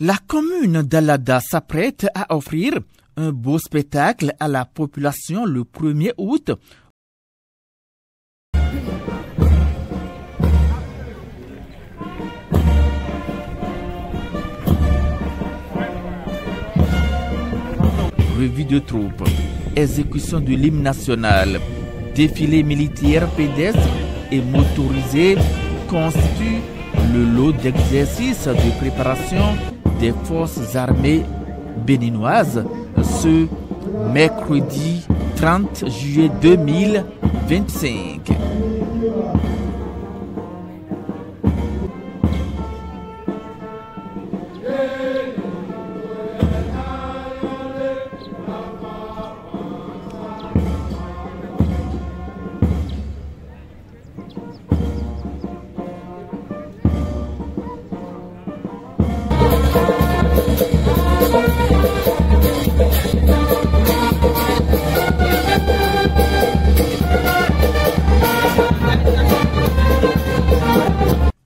La commune d'Alada s'apprête à offrir un beau spectacle à la population le 1er août. Revue de troupes, exécution de l'hymne national, défilé militaire pédestre et motorisé constituent le lot d'exercices de préparation des forces armées béninoises ce mercredi 30 juillet 2025.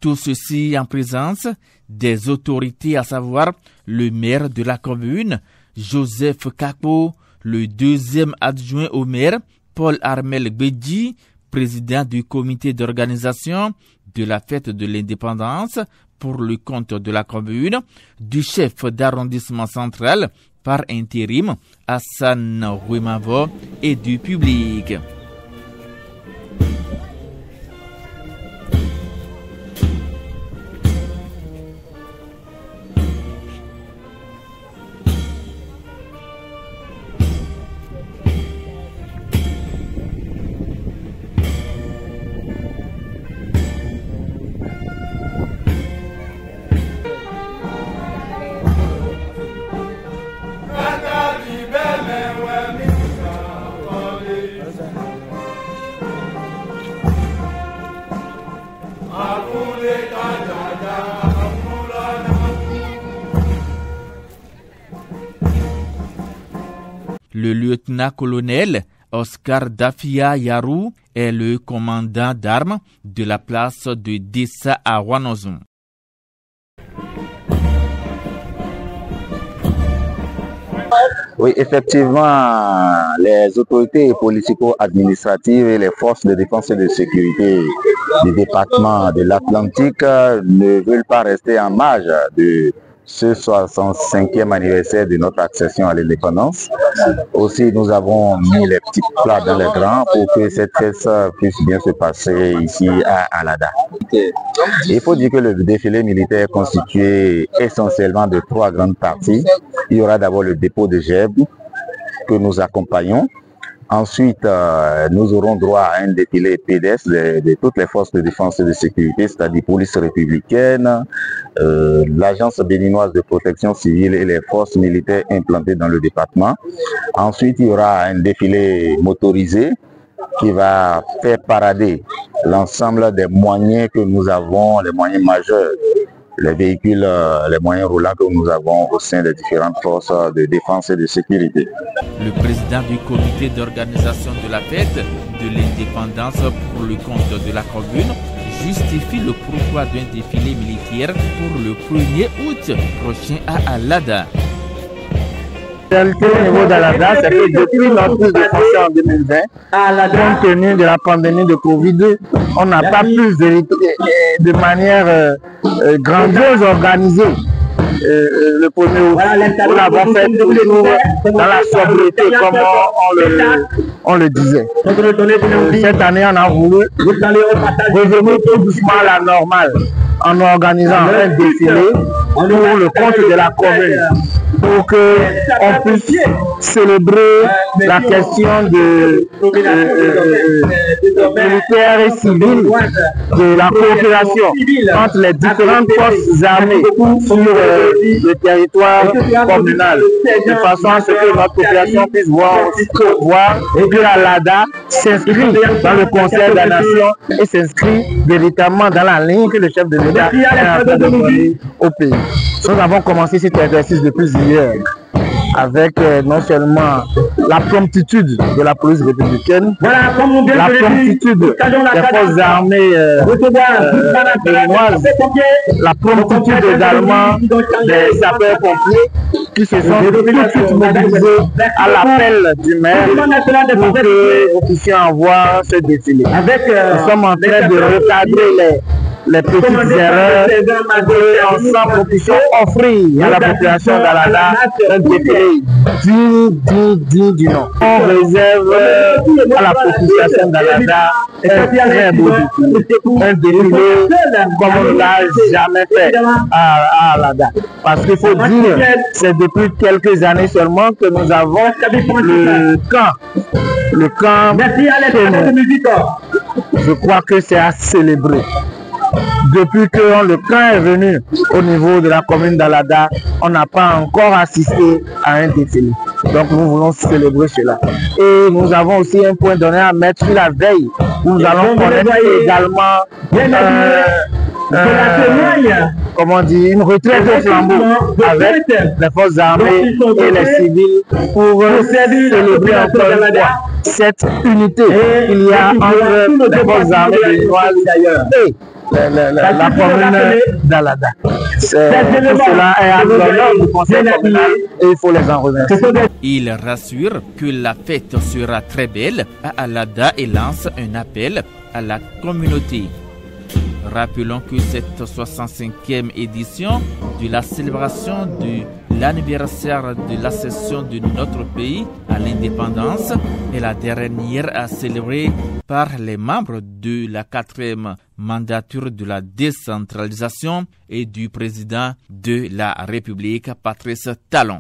Tout ceci en présence des autorités, à savoir le maire de la commune, Joseph Kako, le deuxième adjoint au maire, Paul Armel Gbedji, président du comité d'organisation de la fête de l'indépendance pour le compte de la commune, du chef d'arrondissement central par intérim, Hassan Ouemavo, et du public. Le lieutenant-colonel Oscar Dafia Yarou est le commandant d'armes de la place de Dessa à Ouanozon. Oui, effectivement, les autorités politico-administratives et les forces de défense et de sécurité du département de l'Atlantique ne veulent pas rester en marge de ce 65e anniversaire de notre accession à l'indépendance. Aussi, nous avons mis les petits plats dans les grands pour que cette fête puisse bien se passer ici à Alada. Il faut dire que le défilé militaire est constitué essentiellement de 3 grandes parties. Il y aura d'abord le dépôt de Gèbes que nous accompagnons. Ensuite, nous aurons droit à un défilé pédestre de toutes les forces de défense et de sécurité, c'est-à-dire police républicaine, l'agence béninoise de protection civile et les forces militaires implantées dans le département. Ensuite, il y aura un défilé motorisé qui va faire parader l'ensemble des moyens que nous avons, les moyens majeurs, les véhicules, les moyens roulants que nous avons au sein des différentes forces de défense et de sécurité. Le président du comité d'organisation de la fête de l'indépendance pour le compte de la commune justifie le pourquoi d'un défilé militaire pour le 1er août prochain à Alada. La réalité au niveau d'Alada, c'est que depuis notre prise de fonction en 2020, compte tenu de la pandémie de Covid, on n'a pas pu de manière grandiose organisée le 1er août. Nous l'avons fait toujours dans la sobriété, comme on le disait. Cette année, on a voulu revenir tout doucement à la normale en organisant un défilé pour le compte de la commune, pour qu'on puisse célébrer la question de militaire et civile, de la coopération entre les différentes forces armées sur le territoire communal, de façon à ce que notre population puisse voir et que Alada s'inscrit dans le concert de la nation et s'inscrit véritablement dans la ligne que le chef de l'État est en train de mener au pays. Nous avons commencé cet exercice depuis hier avec non seulement la promptitude de la police républicaine, la promptitude des forces armées béninoises, la promptitude également des sapeurs-pompiers qui se sont tout de suite mobilisés à l'appel du maire pour que nous puissions avoir ce défilé. Nous sommes en train de recadrer les petites erreurs et ensemble nous puissions offrir à la population d'Alada un défilé digne du nom. On réserve à la population d'Alada un très beau défilé, un défilé comme on ne l'a jamais fait à Alada. Parce qu'il faut dire, c'est depuis quelques années seulement que nous avons le camp je crois que c'est à célébrer. Depuis que le camp est venu au niveau de la commune d'Alada, on n'a pas encore assisté à un défilé. Donc nous voulons célébrer cela. Et nous avons aussi un point donné à mettre sur la veille. Nous allons connaître également une retraite au flambeau avec les forces armées et les civils pour célébrer encore une fois cette unité qu'il y a entre les forces armées béninoises et la commune d'Alada. Tout cela est à l'honneur du conseil communal et il faut les en remercier. Il rassure que la fête sera très belle à Alada et lance un appel à la communauté. Rappelons que cette 65e édition de la célébration de l'anniversaire de l'accession de notre pays à l'indépendance est la dernière à célébrer par les membres de la 4e mandature de la décentralisation et du président de la République, Patrice Talon.